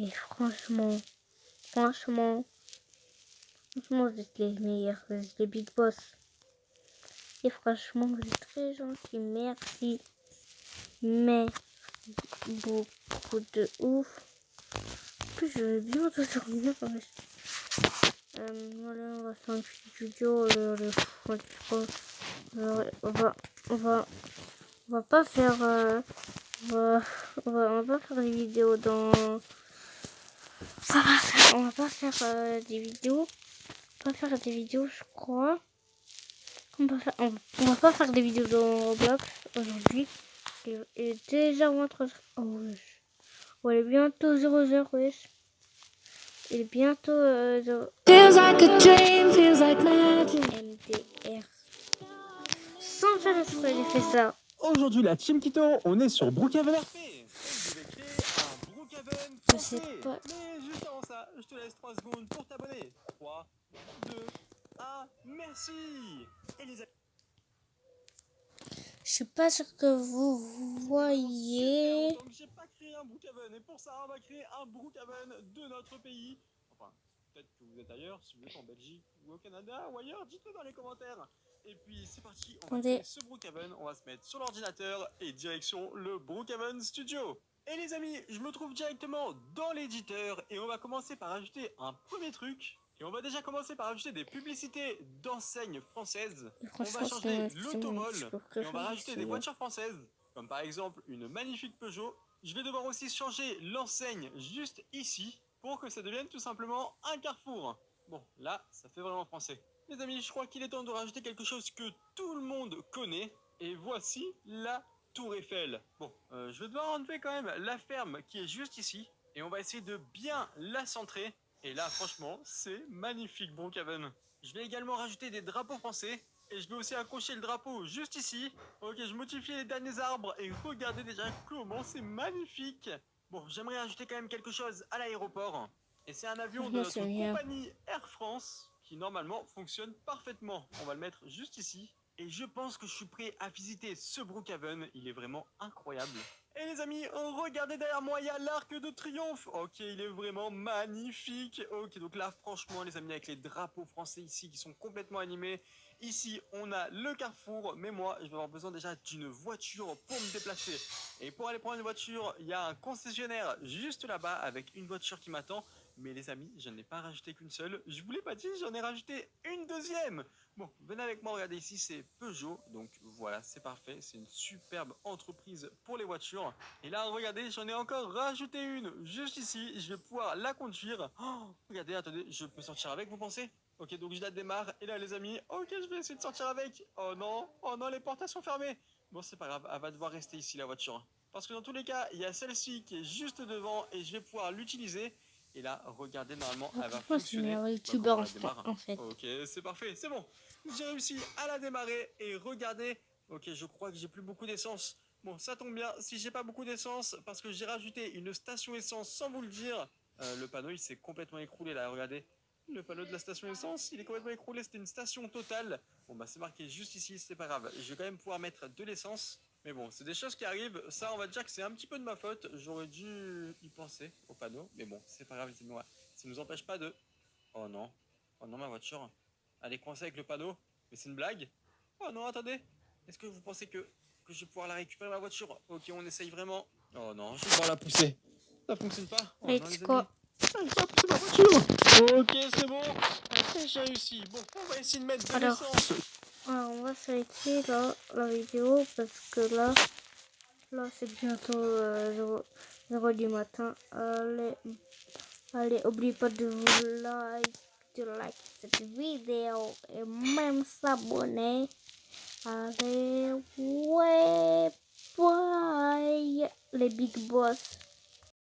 Et franchement, vous êtes les meilleurs, vous êtes les big boss. Et franchement, vous êtes très gentils. Merci. Merci beaucoup de ouf. En plus, je vais bien te dormir. Voilà, on va faire une petite vidéo. On va pas faire on va pas faire des vidéos dans on va pas faire des vidéos. On va faire des vidéos, je crois. On va pas faire des vidéos dans Roblox aujourd'hui. Il est déjà moins 3h. Oh, wesh. Ouais, il est bientôt 0h, wesh. Il est bientôt 0. Feels like a dream, feels like magic. MDR. Sans faire exprès, j'ai fait ça. Aujourd'hui, la Team Kito, on est sur Brookhaven RP. Et je vais créer un Brookhaven Je sais français. pas. Mais juste avant ça, je te laisse 3 secondes pour t'abonner. 3, 2, 1, merci. Et les amis. Je suis pas sûr que vous voyez. Donc j'ai pas créé un Brookhaven. Et pour ça, on va créer un Brookhaven de notre pays. Enfin, peut-être que vous êtes ailleurs, si vous êtes en Belgique ou au Canada ou ailleurs, dites-le dans les commentaires. Et puis c'est parti, on va créer ce Brookhaven, on va se mettre sur l'ordinateur et direction le Brookhaven Studio. Et les amis, je me trouve directement dans l'éditeur et on va commencer par ajouter un premier truc. Et on va déjà commencer par ajouter des publicités d'enseignes françaises. On va changer l'automol et on va rajouter des voitures françaises. Comme par exemple une magnifique Peugeot. Je vais devoir aussi changer l'enseigne juste ici pour que ça devienne tout simplement un carrefour. Bon, là, ça fait vraiment français. Les amis, je crois qu'il est temps de rajouter quelque chose que tout le monde connaît. Et voici la Tour Eiffel. Bon, je vais devoir enlever quand même la ferme qui est juste ici. Et on va essayer de bien la centrer. Et là, franchement, c'est magnifique, Brookhaven. Je vais également rajouter des drapeaux français. Et je vais aussi accrocher le drapeau juste ici. Ok, je modifie les derniers arbres. Et regardez déjà comment c'est magnifique. Bon, j'aimerais ajouter quand même quelque chose à l'aéroport. Et c'est un avion de notre compagnie Air France qui normalement fonctionne parfaitement. On va le mettre juste ici. Et je pense que je suis prêt à visiter ce Brookhaven. Il est vraiment incroyable. Et les amis, regardez derrière moi, il y a l'Arc de Triomphe. Ok, il est vraiment magnifique. Ok, donc là, franchement, les amis, avec les drapeaux français ici qui sont complètement animés. Ici, on a le carrefour, mais moi, je vais avoir besoin déjà d'une voiture pour me déplacer. Et pour aller prendre une voiture, il y a un concessionnaire juste là-bas avec une voiture qui m'attend. Mais les amis, je n'ai pas rajouté qu'une seule. Je vous l'ai pas dit, j'en ai rajouté une deuxième. Bon, venez avec moi, regardez ici, c'est Peugeot. Donc voilà, c'est parfait. C'est une superbe entreprise pour les voitures. Et là, regardez, j'en ai encore rajouté une juste ici. Je vais pouvoir la conduire. Oh, regardez, attendez, je peux sortir avec, vous pensez? Ok, donc je la démarre. Et là, les amis, ok, je vais essayer de sortir avec. Oh non, les portes sont fermées. Bon, c'est pas grave, elle va devoir rester ici, la voiture. Parce que dans tous les cas, il y a celle-ci qui est juste devant et je vais pouvoir l'utiliser. Et là, regardez, normalement, elle va fonctionner. YouTubeur en fait. Ok, c'est parfait, c'est bon. J'ai réussi à la démarrer et regardez. Ok, je crois que j'ai plus beaucoup d'essence. Bon, ça tombe bien, si j'ai pas beaucoup d'essence, parce que j'ai rajouté une station essence sans vous le dire. Le panneau, il s'est complètement écroulé là, regardez. Le panneau de la station essence, il est complètement écroulé, c'était une station totale. Bon, bah c'est marqué juste ici, c'est pas grave. Je vais quand même pouvoir mettre de l'essence. Mais bon, c'est des choses qui arrivent. Ça, on va dire que c'est un petit peu de ma faute. J'aurais dû y penser au panneau. Mais bon, c'est pas grave, les amis. Ça nous empêche pas de... Oh non. Oh non, ma voiture. Elle est coincée avec le panneau. Mais c'est une blague. Oh non, attendez. Est-ce que vous pensez que je vais pouvoir la récupérer, ma voiture? Ok, on essaye vraiment. Oh non, je vais devoir la pousser. Ça fonctionne pas. Oh non, les amis. J'arrive pas à pousser ma voiture. Ok, c'est bon. J'ai réussi. Bon, on va essayer de mettre de l'essence. Alors, on va s'arrêter là, la vidéo, parce que là c'est bientôt 0 du matin. Allez, oubliez pas de like cette vidéo et même s'abonner. Allez, ouais, bye, les big boss.